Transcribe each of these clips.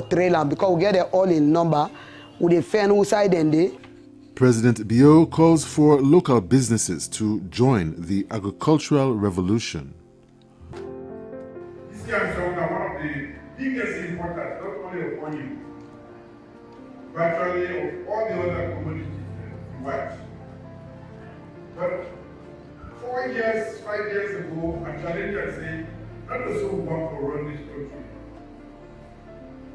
trailer because we get it all in number with the fan who side and they. President Bio calls for local businesses to join the agricultural revolution. This year is one of the biggest importance, not only of onion, but actually of all the other commodities in white. But 4 years, 5 years ago, I challenged and said, not also we want to run this country.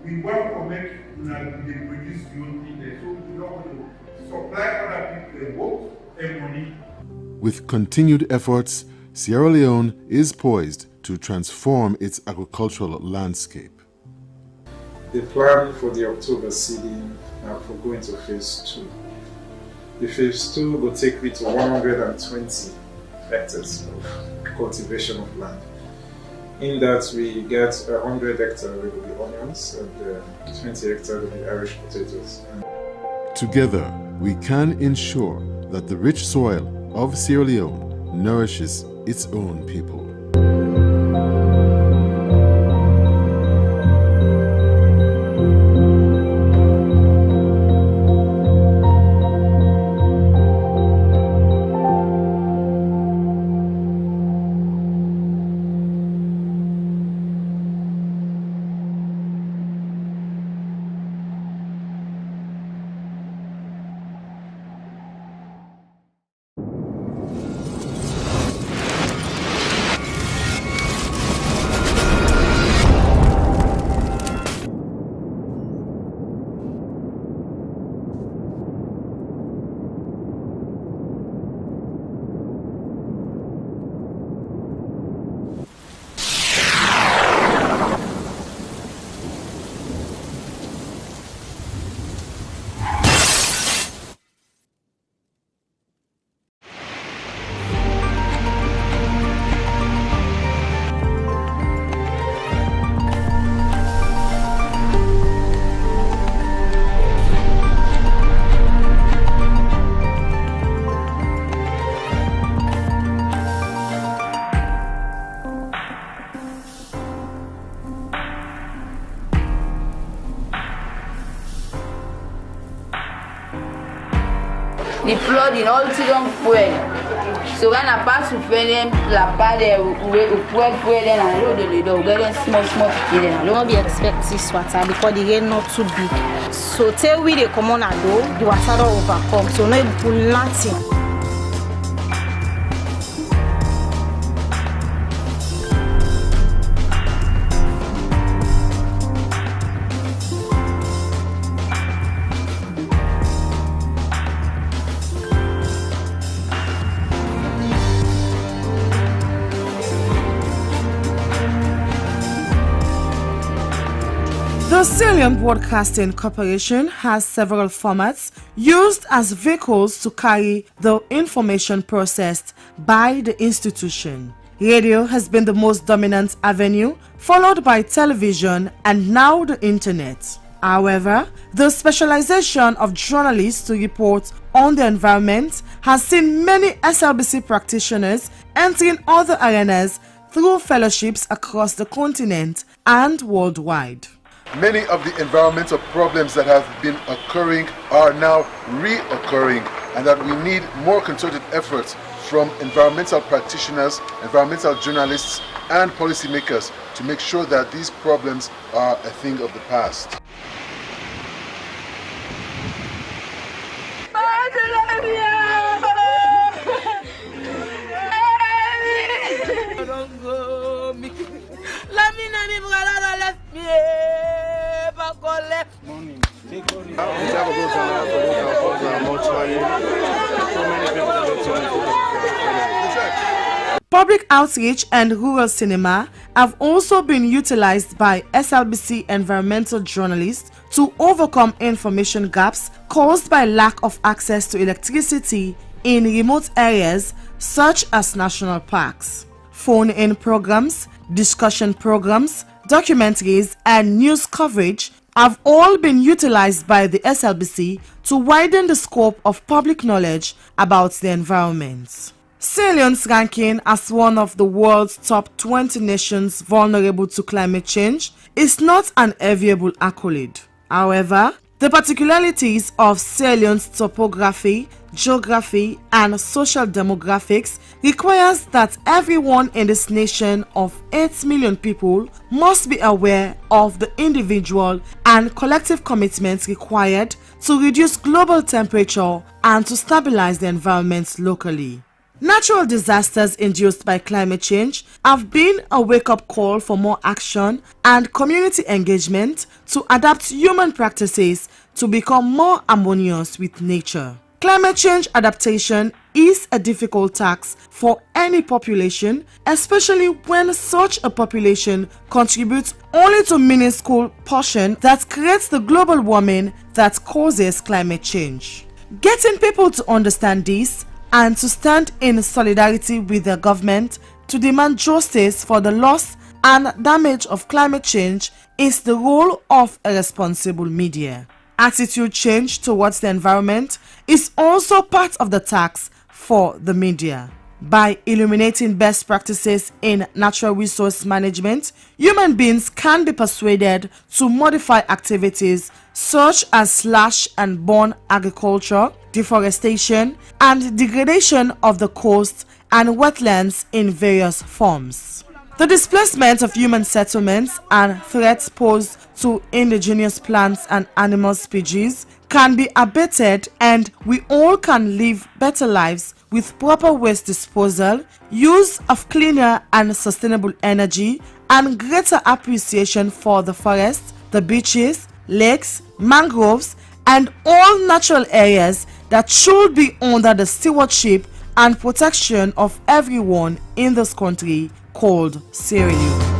We want to make they produce your thing there, so we don't want to supply other people the work and money. With continued efforts, Sierra Leone is poised to transform its agricultural landscape. The plan for the October seeding for going to phase 2. The phase 2 will take me to 120 hectares of cultivation of land. In that we get 100 hectares will be onions and 20 hectares will be Irish potatoes. Together, we can ensure that the rich soil of Sierra Leone nourishes its own people. The flooding all don't fuel. So when I pass to fuel la part de fuel then I load the door, get small then. Don't be expect this water because the rain not too big. So till we they come on a door, the water don't overcome. So no pull nothing. The Sierra Leone Broadcasting Corporation has several formats used as vehicles to carry the information processed by the institution. Radio has been the most dominant avenue, followed by television and now the internet. However, the specialization of journalists to report on the environment has seen many SLBC practitioners entering other arenas through fellowships across the continent and worldwide. Many of the environmental problems that have been occurring are now reoccurring, and that we need more concerted efforts from environmental practitioners, environmental journalists, and policymakers to make sure that these problems are a thing of the past. Public outreach and rural cinema have also been utilized by SLBC environmental journalists to overcome information gaps caused by lack of access to electricity in remote areas such as national parks. Phone-in programs, discussion programs, documentaries, and news coverage have all been utilized by the SLBC to widen the scope of public knowledge about the environment. Sierra Leone's ranking as one of the world's top 20 nations vulnerable to climate change is not an enviable accolade. However, the particularities of Sierra Leone's topography, geography, and social demographics requires that everyone in this nation of 8 million people must be aware of the individual and collective commitments required to reduce global temperature and to stabilize the environment locally. Natural disasters induced by climate change have been a wake-up call for more action and community engagement to adapt human practices to become more harmonious with nature. Climate change adaptation is a difficult task for any population, especially when such a population contributes only to a minuscule portion that creates the global warming that causes climate change. Getting people to understand this and to stand in solidarity with the government to demand justice for the loss and damage of climate change is the role of a responsible media. Attitude change towards the environment is also part of the task for the media. By illuminating best practices in natural resource management, human beings can be persuaded to modify activities such as slash and burn agriculture, deforestation, and degradation of the coast and wetlands in various forms. The displacement of human settlements and threats posed to indigenous plants and animal species can be abated, and we all can live better lives with proper waste disposal, use of cleaner and sustainable energy, and greater appreciation for the forests, the beaches, lakes, mangroves, and all natural areas that should be under the stewardship and protection of everyone in this country called Sierra Leone.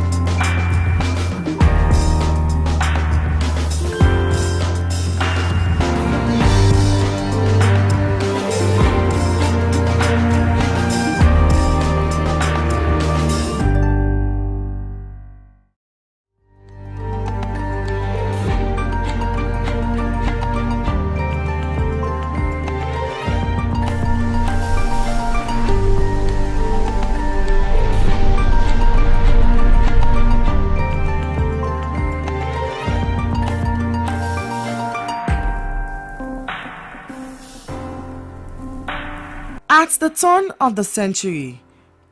At the turn of the century,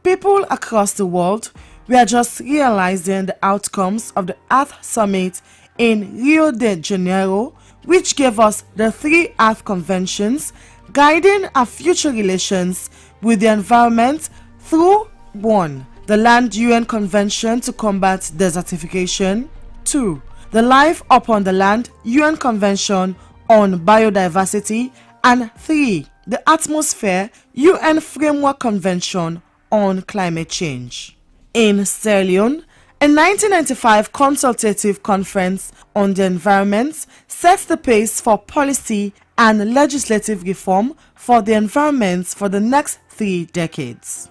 people across the world were just realizing the outcomes of the Earth Summit in Rio de Janeiro, which gave us the 3 Earth Conventions guiding our future relations with the environment through 1. The Land UN Convention to combat desertification, 2. The Life Upon the Land UN Convention on Biodiversity, and 3. The Atmosphere UN Framework Convention on Climate Change. In Sierra Leone, a 1995 consultative conference on the environment sets the pace for policy and legislative reform for the environment for the next 3 decades.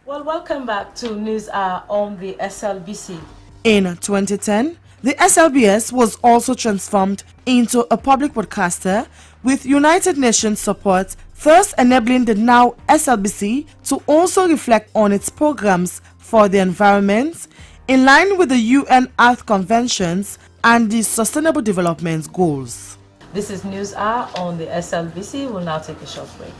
Well, welcome back to News Hour on the SLBC. In 2010, the SLBS was also transformed into a public broadcaster with United Nations support, thus enabling the now SLBC to also reflect on its programs for the environment in line with the UN Earth Conventions and the Sustainable Development Goals. This is News Hour on the SLBC. We'll now take a short break.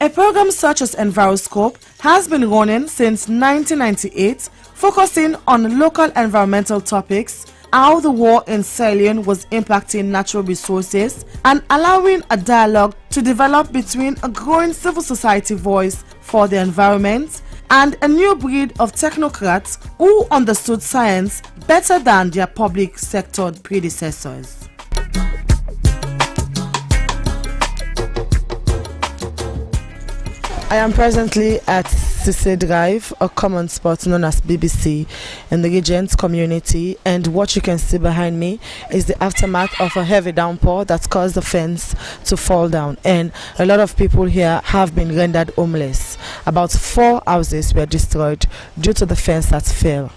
A program such as EnviroScope has been running since 1998, focusing on local environmental topics, how the war in Sierra Leone was impacting natural resources, and allowing a dialogue to develop between a growing civil society voice for the environment and a new breed of technocrats who understood science better than their public sector predecessors. I am presently at Sise Drive, a common spot known as BBC in the Regent community, and what you can see behind me is the aftermath of a heavy downpour that caused the fence to fall down, and a lot of people here have been rendered homeless. About 4 houses were destroyed due to the fence that fell.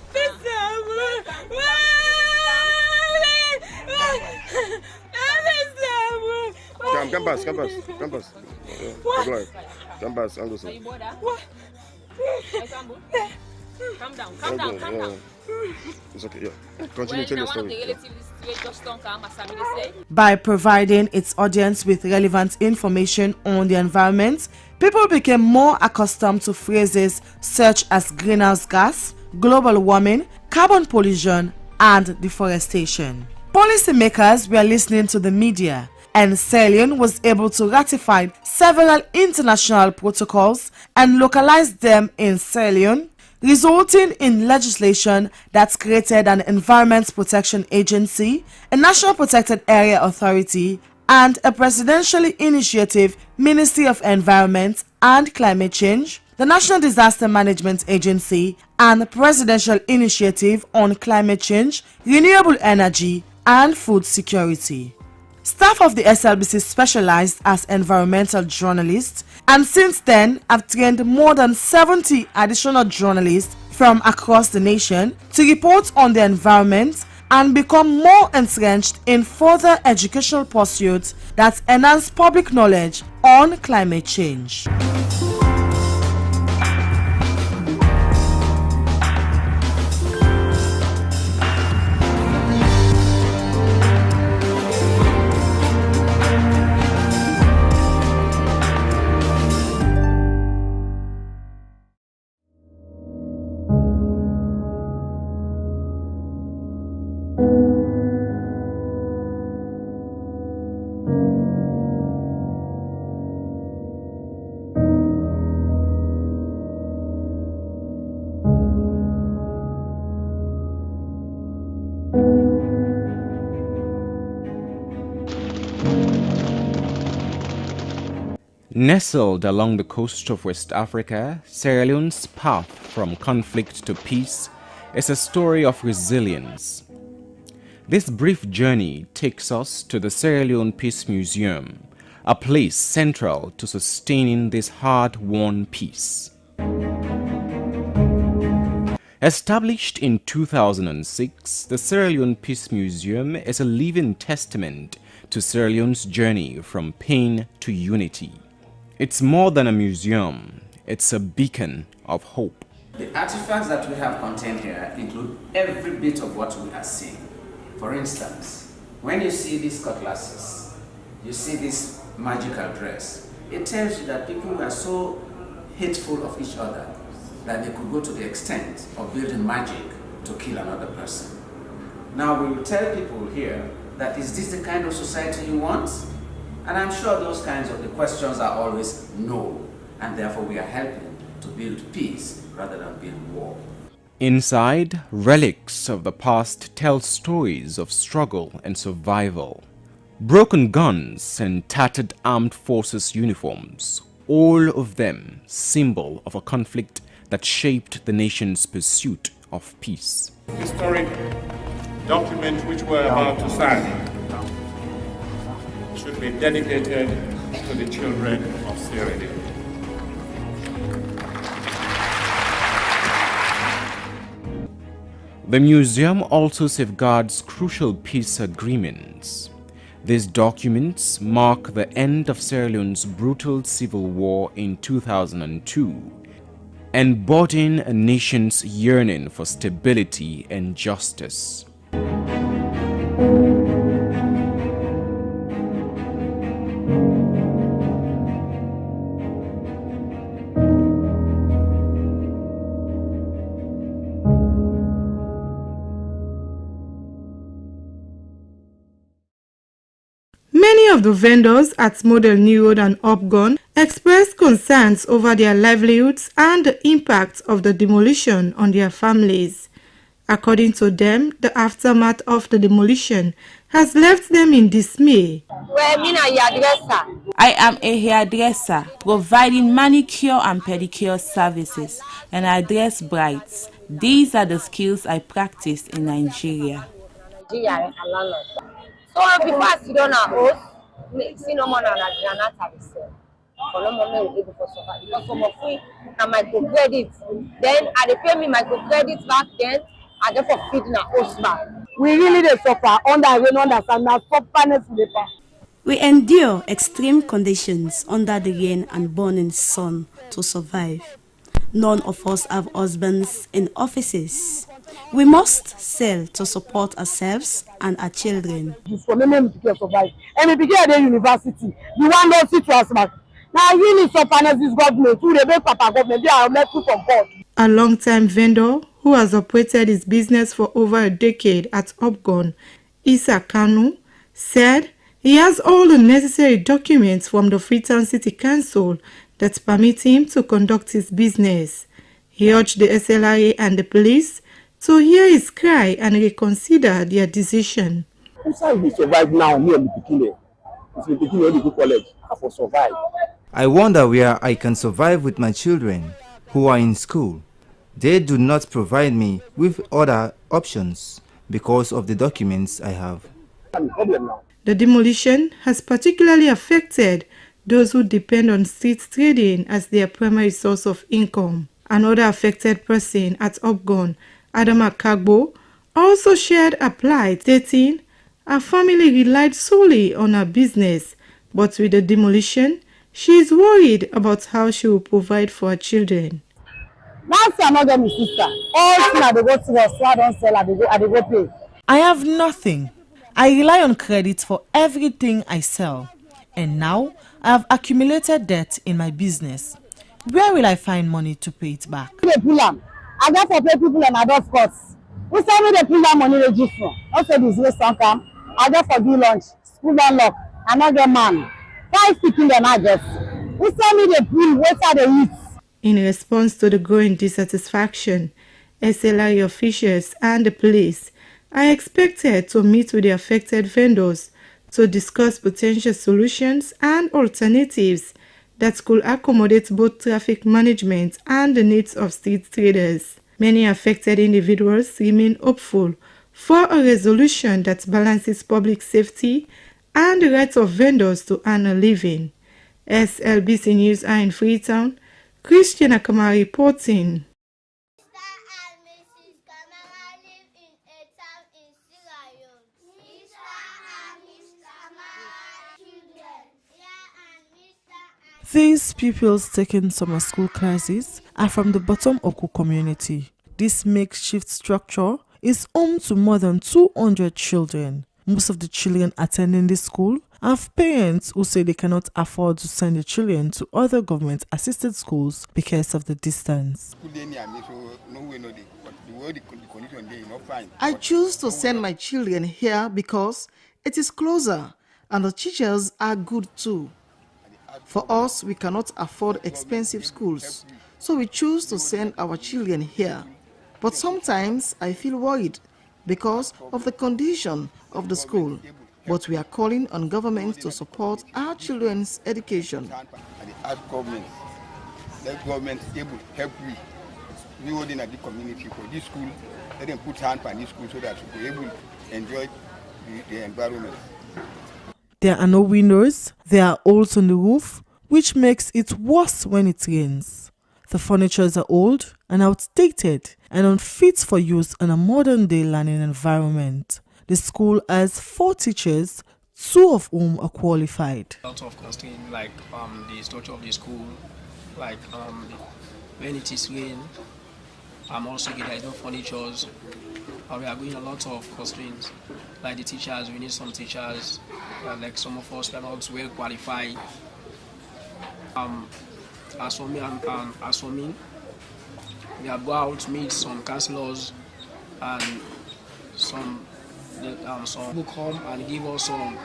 Calm down, calm down, calm down. It's okay, yeah. Continue, tell your story. By providing its audience with relevant information on the environment, people became more accustomed to phrases such as greenhouse gas, global warming, carbon pollution, and deforestation. Policymakers were listening to the media, and Sierra Leone was able to ratify several international protocols and localize them in Sierra Leone, resulting in legislation that created an Environment Protection Agency, a National Protected Area Authority, and a presidentially initiative Ministry of Environment and Climate Change, the National Disaster Management Agency, and Presidential Initiative on Climate Change, Renewable Energy, and Food Security. Staff of the SLBC specialized as environmental journalists, and since then have trained more than 70 additional journalists from across the nation to report on the environment and become more entrenched in further educational pursuits that enhance public knowledge on climate change. Nestled along the coast of West Africa, Sierra Leone's path from conflict to peace is a story of resilience. This brief journey takes us to the Sierra Leone Peace Museum, a place central to sustaining this hard-won peace. Established in 2006, the Sierra Leone Peace Museum is a living testament to Sierra Leone's journey from pain to unity. It's more than a museum, it's a beacon of hope. The artifacts that we have contained here include every bit of what we are seeing. For instance, when you see these cutlasses, you see this magical dress, it tells you that people were so hateful of each other that they could go to the extent of building magic to kill another person. Now we will tell people here that is this the kind of society you want? And I'm sure those kinds of the questions are always no, and therefore we are helping to build peace rather than build war. Inside, relics of the past tell stories of struggle and survival. Broken guns and tattered armed forces uniforms, all of them symbol of a conflict that shaped the nation's pursuit of peace. Historic document which we're about to sign should be dedicated to the children of Sierra Leone. The museum also safeguards crucial peace agreements. These documents mark the end of Sierra Leone's brutal civil war in 2002, embodying a nation's yearning for stability and justice. Many of the vendors at Model New Road and Upgon expressed concerns over their livelihoods and the impact of the demolition on their families. According to them, the aftermath of the demolition has left them in dismay. I am a hairdresser providing manicure and pedicure services, and I dress brides. These are the skills I practiced in Nigeria. So before I sit on our host, see no more than a granite service. For no more able to survive because some of free and microcredit. Then I pay me microcredit back then, and therefore feeding our host back. We really dey suffer under rain, under sun, now sufferness labor. We endure extreme conditions under the rain and burning sun to survive. None of us have husbands in offices. We must sell to support ourselves and our children. For me to survive. And we begin at the university. The one don't sit to us back. Now you need some finances government who they make papa government. They are met to support. A long-time vendor who has operated his business for over a decade at Upgon, Isa Kanu, said he has all the necessary documents from the Freetown City Council that permit him to conduct his business. He urged the SLRA and the police to hear his cry and reconsider their decision. We survive now here in the beginning. It's the beginning of the good college. I for survive. I wonder where I can survive with my children who are in school. They do not provide me with other options because of the documents I have. The demolition has particularly affected those who depend on street trading as their primary source of income. Another affected person at Upgon, Adama Kagbo, also shared a plight, stating her family relied solely on her business, but with the demolition, she is worried about how she will provide for her children. That's another my sister. All things they go to us, so I don't sell, I go pay. I have nothing. I rely on credit for everything I sell. And now I have accumulated debt in my business. Where will I find money to pay it back? I got to pay people and I don't cost. We send me the pull that money register. Also this way some come. I just for do lunch. School don't lock. I not get man. 5 people then I just. We send me the pull. What are the eat? In response to the growing dissatisfaction, SLRA officials and the police are expected to meet with the affected vendors to discuss potential solutions and alternatives that could accommodate both traffic management and the needs of street traders. Many affected individuals remain hopeful for a resolution that balances public safety and the rights of vendors to earn a living. SLBC News are in Freetown. Christian Akama reporting. These pupils taking summer school classes are from the bottom Oku community. This makeshift structure is home to more than 200 children. Most of the children attending this school have parents who say they cannot afford to send their children to other government-assisted schools because of the distance. I choose to send my children here because it is closer and the teachers are good too. For us, we cannot afford expensive schools, so we choose to send our children here. But sometimes I feel worried because of the condition of the school. But we are calling on government to support our children's education. Let government able help we holding at the community for this school. Let them put hand on this school so that we be able to enjoy the environment. There are no windows, there are holes on the roof, which makes it worse when it rains. The furnitures are old and outdated and unfit for use in a modern-day learning environment. The school has 4 teachers, 2 of whom are qualified. A lot of constraints like the structure of the school, like when it is rain, also there is no furniture. We are going a lot of constraints, like the teachers. We need some teachers, like some of us are not well qualified. As for me, we have go out to meet some councillors and some who come and give us some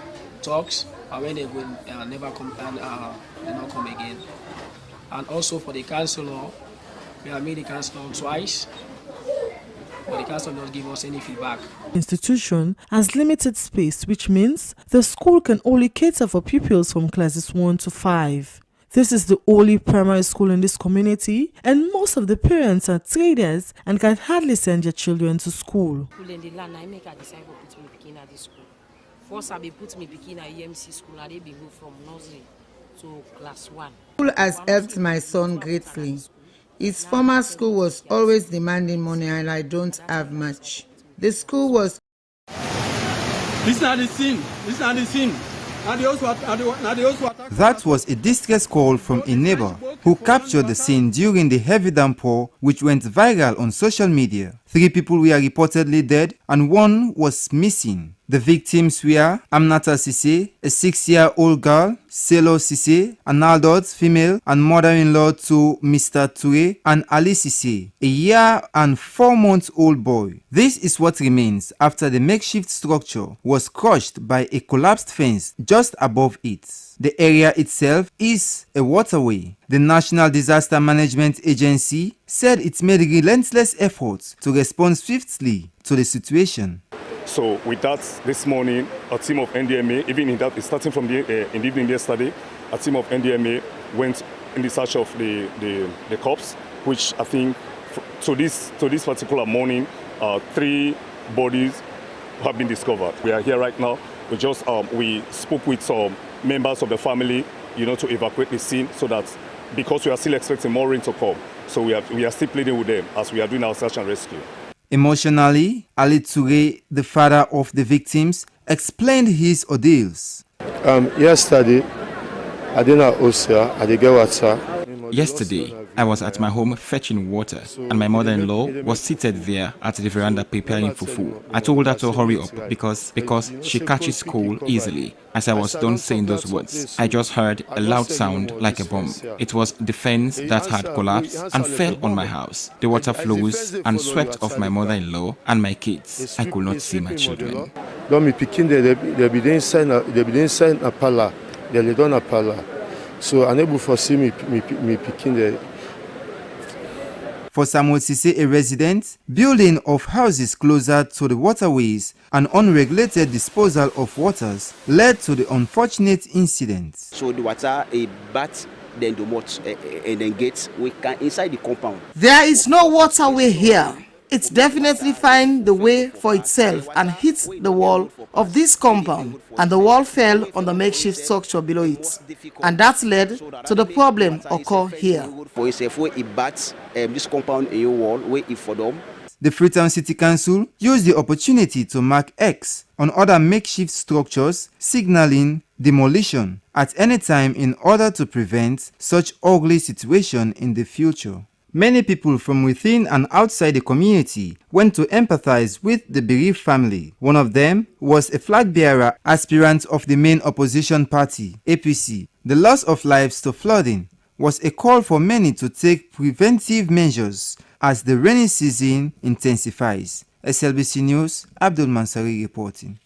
talks, and when they will never come and they not come again. And also for the councillor, we have met the councillor twice, but the councillor does not give us any feedback. The institution has limited space, which means the school can only cater for pupils from classes 1 to 5. This is the only primary school in this community, and most of the parents are traders and can hardly send their children to school. First, I put me in a EMC school, and they be moved from nursery to class 1. School has helped my son greatly. His former school was always demanding money, and I don't have much. The school was. This is not the scene. This is not the scene. That was a distress call from a neighbor who captured the scene during the heavy downpour, which went viral on social media. 3 people were reportedly dead and 1 was missing. The victims were Amnata Sise, a 6-year-old girl, Selo Sise, an adult female and mother-in-law to Mr. Toure, and Ali Sise, a 1-and-4-month-old boy. This is what remains after the makeshift structure was crushed by a collapsed fence just above it. The area itself is a waterway. The National Disaster Management Agency said it made relentless efforts to respond swiftly to the situation. So with that, this morning, a team of NDMA, even in that, starting from in the evening yesterday, a team of NDMA went in the search of the corpse, which I think to this particular morning, 3 bodies have been discovered. We are here right now. We spoke with some members of the family, to evacuate the scene, so that because we are still expecting more rain to come, so we are still pleading with them as we are doing our search and rescue. Emotionally, Ali Toure, the father of the victims, explained his ordeals. Yesterday, I did not get water. Yesterday, I was at my home fetching water, and my mother-in-law was seated there at the veranda preparing fufu. I told her to hurry up because she catches cold easily. As I was done saying those words, I just heard a loud sound like a bomb. It was the fence that had collapsed and fell on my house. The water flows and swept off my mother-in-law and my kids. I could not see my children. So unable to see me picking the. For Samuel Sise, a resident, building of houses closer to the waterways and unregulated disposal of waters led to the unfortunate incident. So the water a bat, then the moat and then gates we can inside the compound. There is no waterway here. It definitely finds the way for itself and hits the wall of this compound, and the wall fell on the makeshift structure below it, and that led to the problem occur here. This compound in your wall, wait for them. The Freetown City Council used the opportunity to mark X on other makeshift structures, signaling demolition at any time in order to prevent such ugly situation in the future. Many people from within and outside the community went to empathize with the bereaved family. One of them was a flag bearer aspirant of the main opposition party, APC. The loss of lives to flooding was a call for many to take preventive measures as the rainy season intensifies. SLBC News, Abdul Mansari reporting.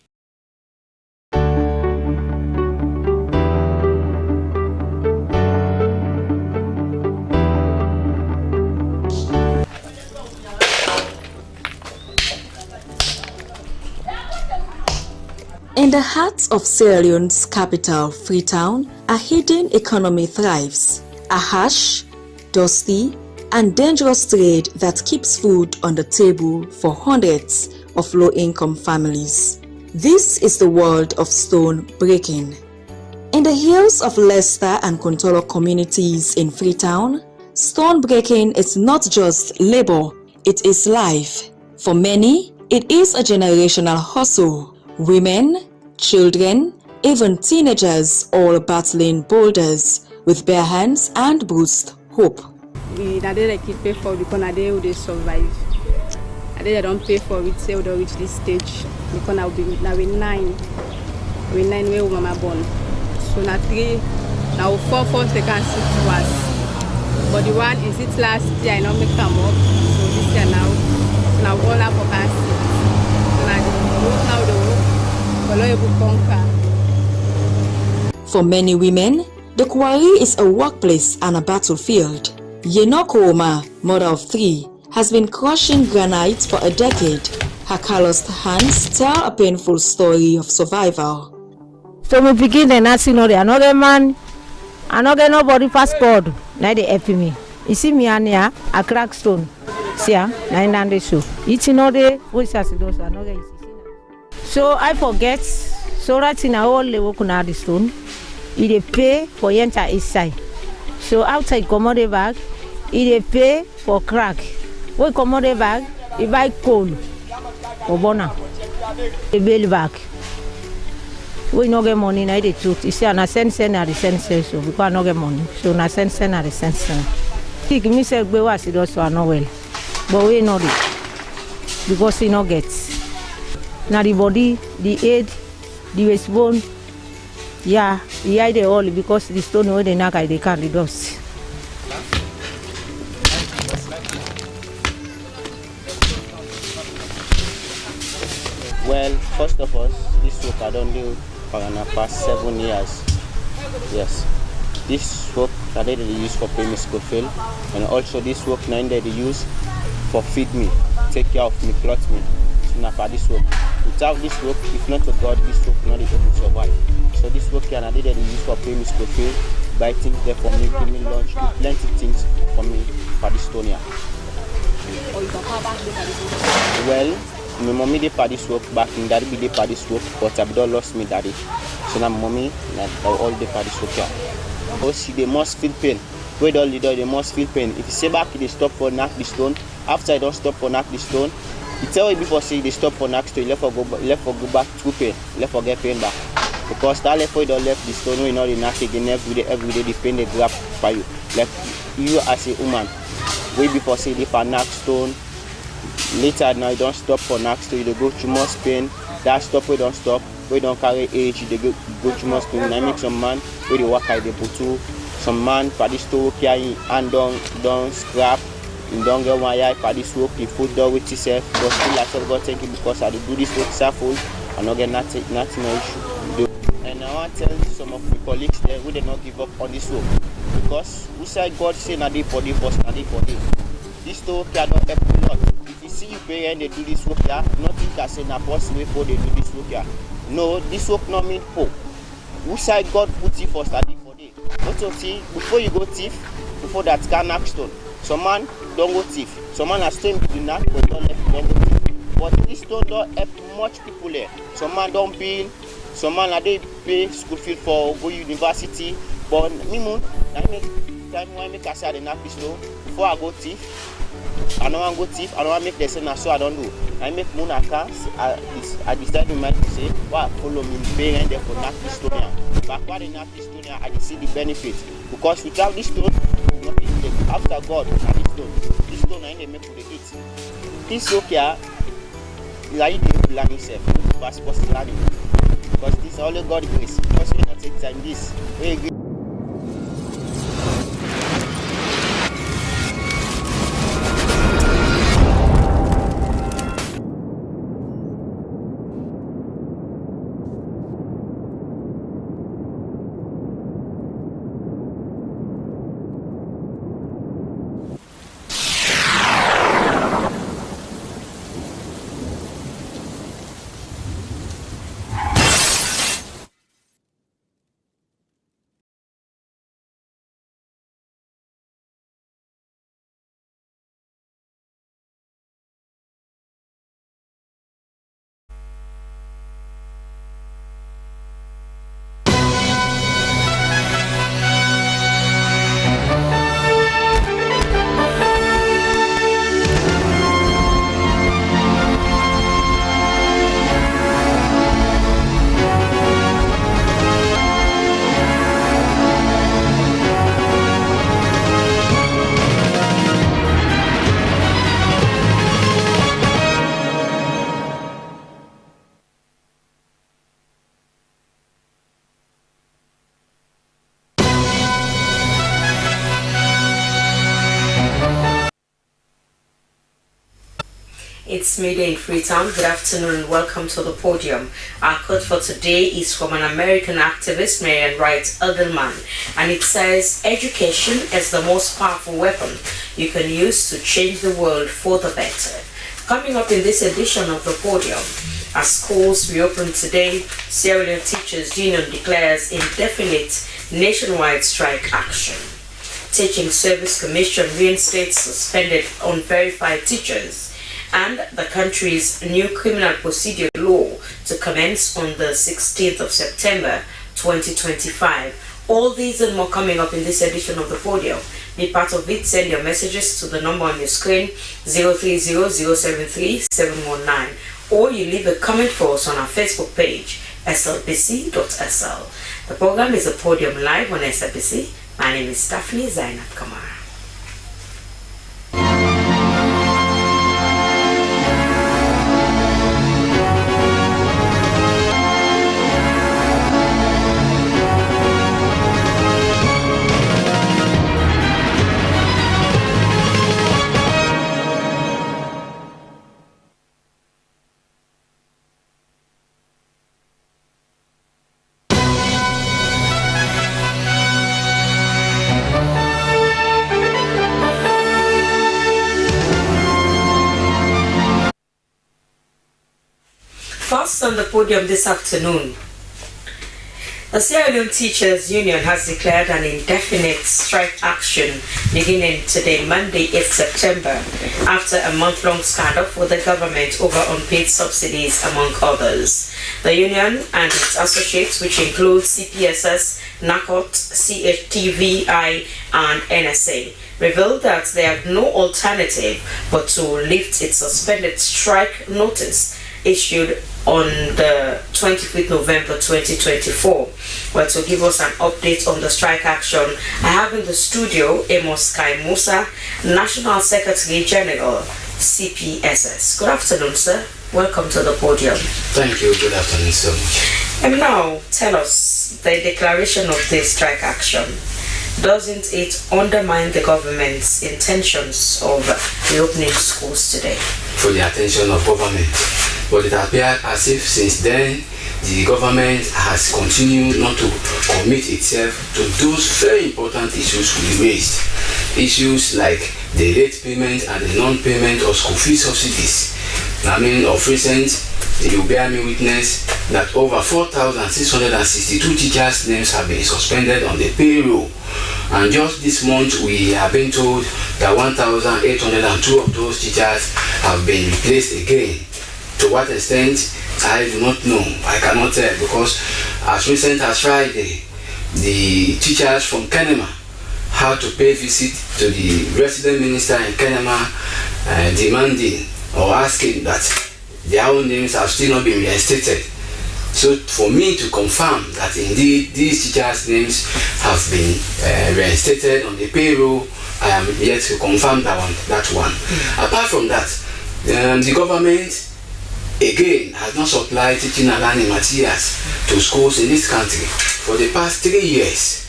In the heart of Sierra Leone's capital, Freetown, a hidden economy thrives. A harsh, dusty, and dangerous trade that keeps food on the table for hundreds of low-income families. This is the world of stone breaking. In the hills of Leicester and Kontolo communities in Freetown, stone breaking is not just labor, it is life. For many, it is a generational hustle. Women, children, even teenagers all battling boulders with bare hands and bruised hope. We pay for because they survive. They don't pay for it till they reach this stage. Because now we're 9. We're 9 where mama born. So now 3, now 4 second 6 was. But the one is it last year I don't make come up. So this year now all up for us. For many women, the quarry is a workplace and a battlefield. Yenokoma, mother of 3, has been crushing granite for a decade. Her calloused hands tell a painful story of survival. So we begin the nursing another man, another nobody passport. Now they help me. You see me here, a crack stone. See, 900 so. It's another, which has those another. So I forget. So right in our level kuna the stone. It pay for enter inside. So outside commode bag, it pay for crack. We commode bag, it buy coal. Obona. The bail bag. We no get money, na the truth. You see, and I send na the send so because I no get money. So na send na the send. He give me say we was serious, so I know well. But we know it because he no get. Now the body, the head, the waist bone, yeah, the eye they all because the stone where they knock they can't the dust. Well, first of all, this work I don't do for the past 7 years. Yes. This work I did use for pay me school fee, and also this work now they use for feed me, take care of me, clothe me. So now for this work. Without this work, if not to God, this work not able to survive. So this work here I did use for pay me school fee, buy things there for me, give me lunch, do plenty things for me for this stone here. Well, my mommy did for this work back in daddy did for this work, but I don't lost me daddy. So now mommy all day for this work here. Also they must feel pain. Wait all the they must feel pain. If you say back they stop for knock the stone, after I don't stop for knock the stone, you tell you before say they stop for knock stone, left for go back through pain, left for get pain back. Because that left for you don't left the stone, you know the knock again every day the pain they grab for you. Like you as a woman, way before say they for knock stone. Later now you don't stop for next you go through more pain. That stop we don't stop. We don't carry age, they go through more pain. I make some man where they work at the put some man for this to work here and don't scrap. You don't get one eye for this work, you foot door with yourself, but still I said God thank you because I do this work full and not get nothing no issue. And I want to tell some of my colleagues there who did not give up on this work. Because who said God say na day for day first, na day for day. This work cannot help a lot. If you see you parents they do this work here, nothing can say na possible for they do this work here. No, this work not mean poor. Who said God put you for study for day? Not to see before you go thief, before that can knock stone. Some man don't go thief. Some man are staying with the knack, but don't go thief. But this don't help much people there. Some man don't build. Some man are they pay school fee for go university. But me moon, I make time when I make a say the knock this low before I go thief. I don't want to go thief. I don't want to make the same so I don't do. I make moon accounts. I decide in mind to say, wow, follow me, pay and therefore knock this stone here. But why they knock this stone here, I see the benefit. Because without this stone, after God, this stone I ain't make for the eat. This work here, like the land itself, but learning. Because this is only God grace. Because we not take time this. We agree. It's midday in Freetown. Good afternoon and welcome to the podium. Our quote for today is from an American activist, Marian Wright Edelman, and it says, "Education is the most powerful weapon you can use to change the world for the better." Coming up in this edition of the podium, as schools reopen today, Sierra Leone Teachers Union declares indefinite nationwide strike action. Teaching Service Commission reinstates suspended unverified teachers. And the country's new criminal procedure law to commence on the 16th of September 2025. All these and more coming up in this edition of the podium. Be part of it. Send your messages to the number on your screen, 030-073-719, or you leave a comment for us on our Facebook page, slbc.sl. The program is a podium live on SLBC. My name is Daphne Zainab Kamara. First on the podium this afternoon, the Sierra Leone Teachers Union has declared an indefinite strike action beginning today, Monday, 8th September, after a month-long standoff with the government over unpaid subsidies, among others. The union and its associates, which include CPSS, NACOT, CHTVI, and NSA, revealed that they have no alternative but to lift its suspended strike notice issued on the 25th November 2024. Well, to give us an update on the strike action, I have in the studio Amos Kai Musa, National Secretary General, CPSS. Good afternoon, sir. Welcome to the podium. Thank you. Good afternoon so much. And now, tell us the declaration of this strike action. Doesn't it undermine the government's intentions of reopening schools today? For the attention of government. But it appears as if since then the government has continued not to commit itself to those very important issues we raised. Issues like the late payment and the non-payment of school fee subsidies. I mean, of recent, you bear me witness that over 4,662 teachers' names have been suspended on the payroll. And just this month, we have been told that 1,802 of those teachers have been replaced again. To what extent, I do not know. I cannot tell, because as recent as Friday, the teachers from Kenema had to pay visit to the resident minister in Kenema, demanding or asking that their own names have still not been reinstated. So for me to confirm that indeed these teachers' names have been reinstated on the payroll, I am yet to confirm that one. Apart from that, the government again has not supplied teaching and learning materials to schools in this country for the past 3 years.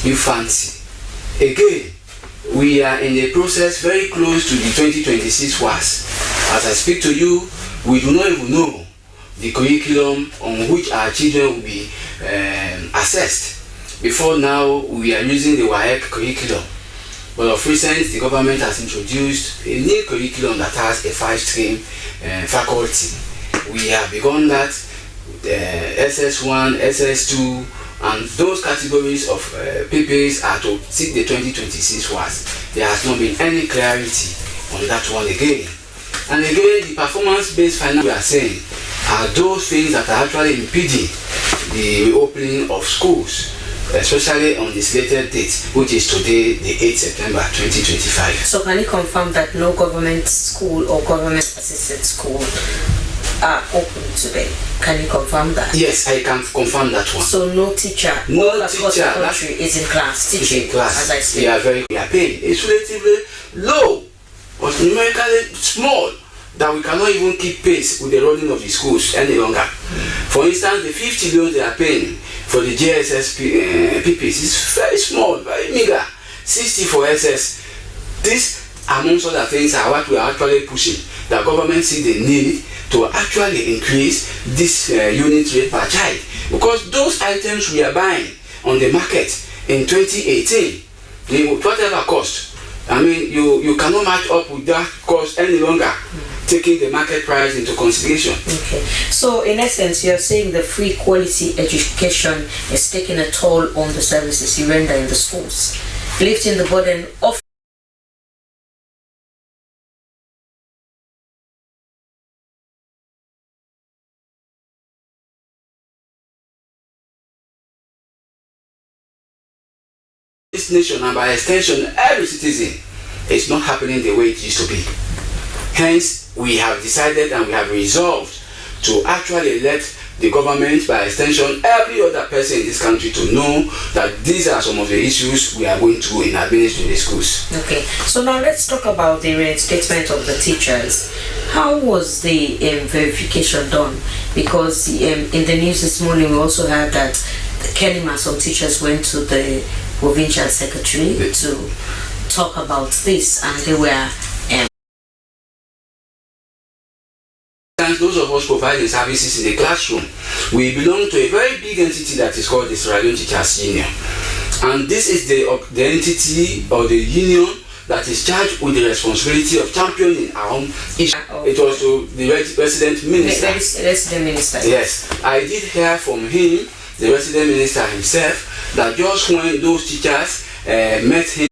You fancy. Again, we are in a process very close to the 2026 WAS. As I speak to you, we do not even know the curriculum on which our children will be assessed. Before now, we are using the WAEC curriculum. But of recent, the government has introduced a new curriculum that has a 5-stream faculty. We have begun that, SS1, SS2, and those categories of PPs are to seek the 2026 WAS. There has not been any clarity on that one again. And again, the performance-based finance we are saying are those things that are actually impeding the reopening of schools, especially on the slated date, which is today, the 8th September 2025. So can you confirm that no government school or government-assisted school are open today? Can you confirm that? Yes, I can confirm that one. So no teacher, all across the country is in class, teaching, in class. as I say. We are paying. It's relatively low, but numerically small, that we cannot even keep pace with the rolling of the schools any longer. For instance, the 50 loans they are paying for the JSS PPs is very small, very meager. 60 for SS. This, amongst other things, are what we are actually pushing. The government see the need to actually increase this unit rate per child, because those items we are buying on the market in 2018, whatever cost, I mean, you cannot match up with that cost any longer, taking the market price into consideration. Okay. So in essence, you're saying the free quality education is taking a toll on the services you render in the schools, lifting the burden off. This nation, and by extension every citizen, is not happening the way it used to be. Hence, we have decided and we have resolved to actually let the government, by extension, every other person in this country to know that these are some of the issues we are going through in administering the schools. Okay, so now let's talk about the reinstatement of the teachers. How was the verification done? Because in the news this morning we also heard that Kenema, some teachers went to the provincial secretary to talk about this, and they were those of us providing services in the classroom, we belong to a very big entity that is called the Sierra Leone Teachers Union, and this is the entity or the union that is charged with the responsibility of championing our own issue. It was to the resident minister. Resident minister. Yes, I did hear from him, the resident minister himself, that just when those teachers met him,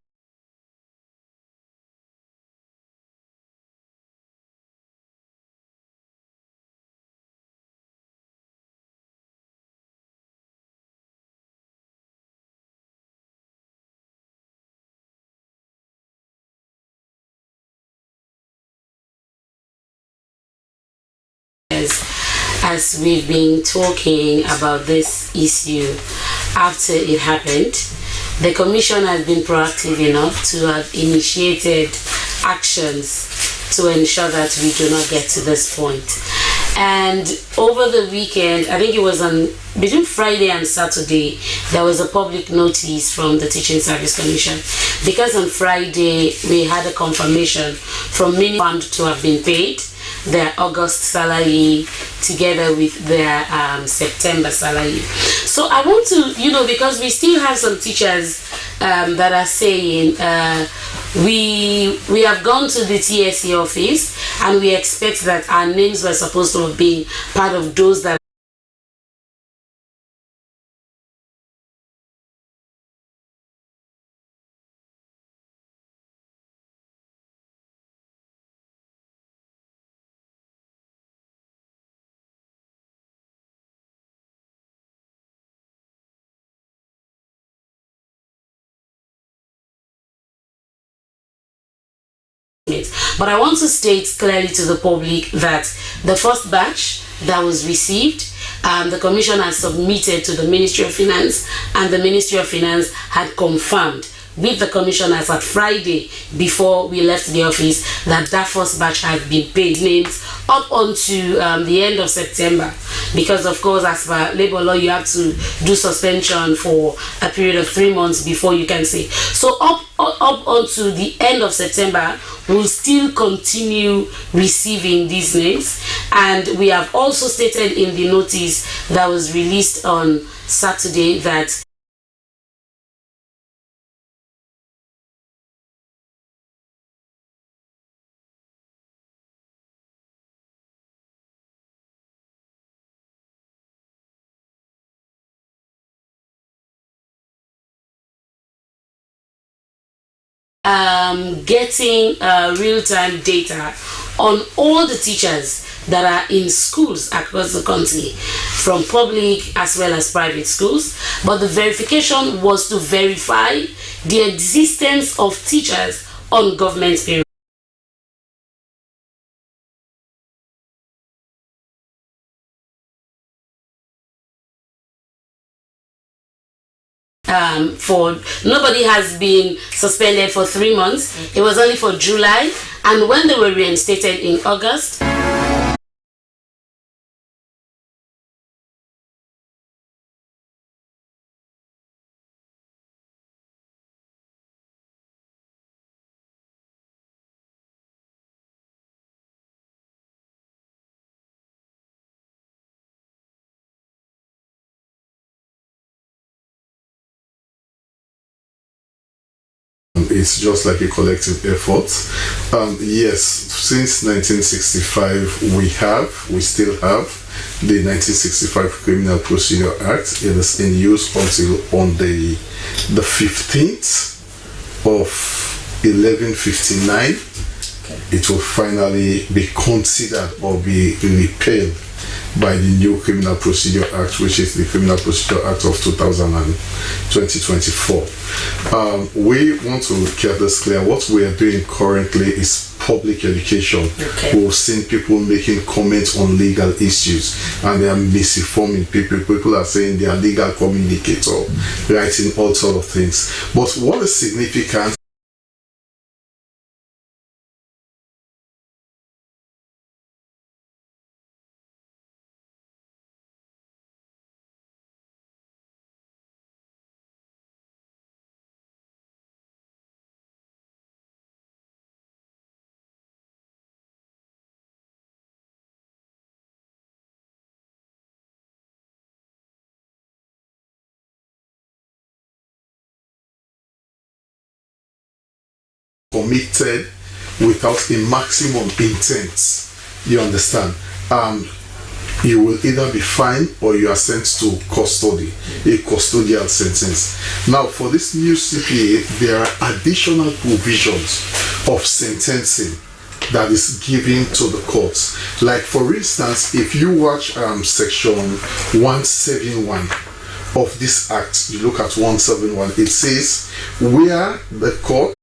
as we've been talking about this issue after it happened, the commission has been proactive enough to have initiated actions to ensure that we do not get to this point. And over the weekend, I think it was between Friday and Saturday, there was a public notice from the Teaching Service Commission, because on Friday we had a confirmation from many fund to have been paid their August salary together with their September salary. So I want to, because we still have some teachers that are saying we have gone to the TSC office and we expect that our names were supposed to have been part of those that But I want to state clearly to the public that the first batch that was received, the Commission has submitted to the Ministry of Finance, and the Ministry of Finance had confirmed with the commissioners at Friday before we left the office that first batch had been paid names up onto the end of September, because of course as per labor law you have to do suspension for a period of 3 months before you can say. So up onto the end of September we'll still continue receiving these names, and we have also stated in the notice that was released on Saturday that getting real-time data on all the teachers that are in schools across the country, from public as well as private schools. But the verification was to verify the existence of teachers on government payroll. Nobody has been suspended for 3 months. It was only for July, and when they were reinstated in August, it's just like a collective effort. Yes, since 1965 we still have the 1965 Criminal Procedure Act. It is in use until on the 15th of 1159. It will finally be considered or be repealed by the new Criminal Procedure Act, which is the Criminal Procedure Act of 2024. We want to get this clear. What we are doing currently is public education. We've seen people making comments on legal issues, and they are misinforming people. People are saying they are legal communicator, writing all sort of things. But what is significant committed without a maximum intent, you understand, you will either be fined or you are sent to custody, a custodial sentence. Now, for this new CPA, there are additional provisions of sentencing that is given to the courts. Like, for instance, if you watch section 171 of this act, you look at 171, it says where the court